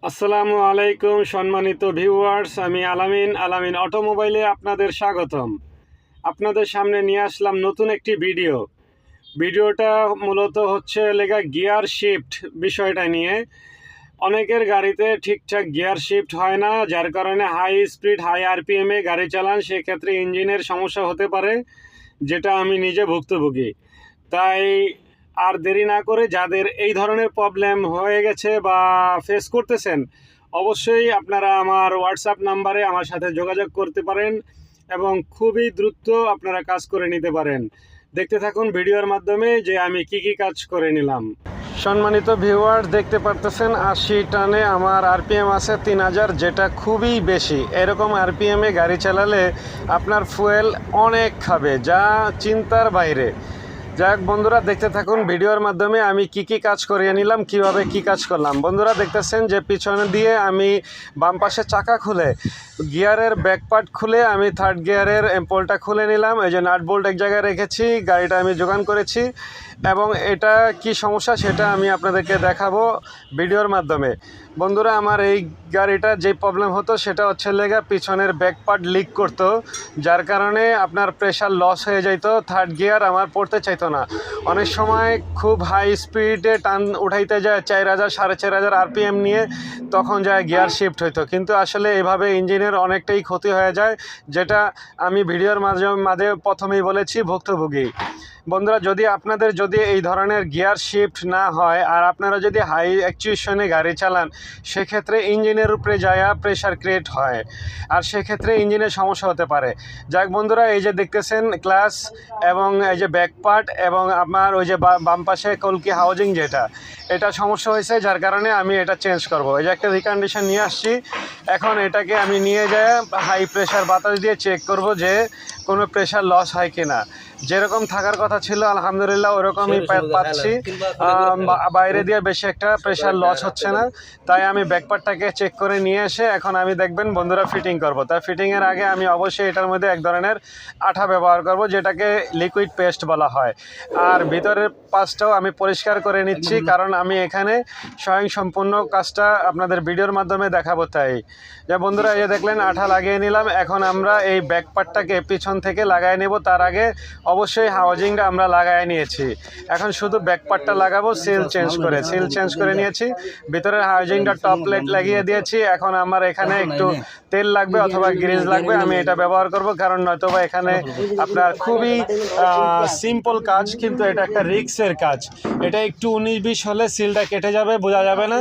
আসসালামু আলাইকুম সম্মানিত ভিউয়ার্স, আমি আলামিন অটোমোবাইলে আপনাদের স্বাগতম। আপনাদের সামনে নিয়ে আসলাম নতুন একটি ভিডিওটা মূলত হচ্ছে গিয়ার শিফট বিষয়টা নিয়ে। অনেকের গাড়িতে ঠিকঠাক গিয়ার শিফট হয় না, যার কারণে হাই স্পিড হাই আরপিএমে গাড়ি চালান, সেক্ষেত্রে ইঞ্জিনের সমস্যা হতে পারে, যেটা আমি নিজে ভুক্তভোগী। তাই আর দেরি না করে যাদের এই ধরনের প্রবলেম হয়ে গেছে বা ফেস করতেছেন, অবশ্যই আপনারা আমার হোয়াটসঅ্যাপ নাম্বারে আমার সাথে যোগাযোগ করতে পারেন এবং খুবই দ্রুত আপনারা কাজ করে নিতে পারেন। দেখতে থাকুন ভিডিওর মাধ্যমে যে আমি কি কাজ করে নিলাম। সম্মানিত ভিউয়ার্স, দেখতে পারতেছেন 80 টানে আমার আরপিএম আছে 3000, যেটা খুবই বেশি। এরকম আরপিএমে গাড়ি চালালে আপনার ফুয়েল অনেক খাবে, যা চিন্তার বাইরে। যাক বন্ধুরা, দেখতে থাকুন ভিডিওর মাধ্যমে আমি কি কাজ করিয়ে নিলাম, কিভাবে কি কাজ করলাম। বন্ধুরা দেখতেছেন যে পিছনে দিয়ে আমি বাম পাশে চাকা খুলে গিয়ারের ব্যাক পার্ট খুলে আমি থার্ড গিয়ারের পোলটা খুলে নিলাম। এই যে নাট বোল্ট এক জায়গায় রেখেছি, গাড়িটা আমি যোগান করেছি এবং এটা কি সমস্যা সেটা আমি আপনাদেরকে দেখাবো ভিডিওর মাধ্যমে। বন্ধুরা, আমার এই গাড়িটার যে প্রবলেম হতো সেটা হচ্ছে পিছনের ব্যাক পার্ট লিক করতো, যার কারণে আপনার প্রেশার লস হয়ে যেত, থার্ড গিয়ার আমার পড়তে চাইতো না। অনেক সময় খুব হাই স্পিডে টান উঠাইতে যায় 4000 4500 আরপিএম নিয়ে, তখন যায় গিয়ার শিফট হইতো, কিন্তু আসলে এভাবে ইঞ্জিনের অনেকটাই ক্ষতি হয়ে যায়, যেটা আমি ভিডিওর মাঝে প্রথমেই বলেছি, ভুক্তভোগী। বন্ধুরা, আপনাদের যদি এই ধরনের গিয়ার শিফট না হয় আর আপনারা যদি হাই অ্যাকচুয়েশনে গাড়ি চালান, সেক্ষেত্রে ইঞ্জিনের উপরে যায় প্রেশার ক্রিয়েট হয় আর সেক্ষেত্রে ইঞ্জিনের সমস্যা হতে পারে। যাক বন্ধুরা, এই যে দেখতেছেন ক্লাচ এবং এই যে ব্যাক পার্ট এবং আপনার ওই যে বাম পাশে কলকি হাউজিং, এটা সমস্যা হয়েছে, যার কারণে আমি এটা চেঞ্জ করব। এই যে একটা রিকন্ডিশন নিয়ে আসছি, এখন এটাকে আমি নিয়ে যাই হাই প্রেশার বাতাস দিয়ে চেক করব যে কোনো প্রেশার লস হয় কিনা। যেরকম থাকার কথা ছিল আলহামদুলিল্লাহ ওরকমই পাচ্ছি, বাইরে দিয়ে বেশি একটা প্রেশার লস হচ্ছে না। তাই আমি ব্যাকপার্টটাকে চেক করে নিয়ে এসে এখন আমি দেখবেন বন্ধুরা ফিটিং করব। তাই ফিটিংয়ের আগে আমি অবশ্যই এটার মধ্যে এক ধরনের আঠা ব্যবহার করব, যেটাকে লিকুইড পেস্ট বলা হয়। আর ভিতরের পাশটাও আমি পরিষ্কার করে নিচ্ছি, কারণ আমি এখানে স্বয়ংসম্পূর্ণ কাজটা আপনাদের ভিডিওর মাধ্যমে দেখাবো। তাই যে বন্ধুরা, এই যে দেখলেন আঠা লাগিয়ে নিলাম। এখন আমরা এই ব্যাকপার্টটাকে পিছন থেকে লাগাই নেব। তার আগে অবশ্যই হাউজিংটা আমরা লাগাই নিয়েছি, এখন শুধু ব্যাকপার্টটা লাগাবো। সিল চেঞ্জ করে নিয়েছি, ভিতরের হাউজিংটা টপ প্লেট লাগিয়ে দিয়েছি। এখন আমার এখানে একটু তেল লাগবে অথবা গ্রিজ লাগবে, আমি এটা ব্যবহার করব, কারণ নয়তোবা এখানে আপনার খুবই সিম্পল কাজ, কিন্তু এটা একটা রিস্কের কাজ। এটা একটু 19-20 হলে সিলটা কেটে যাবে, বোঝা যাবে না।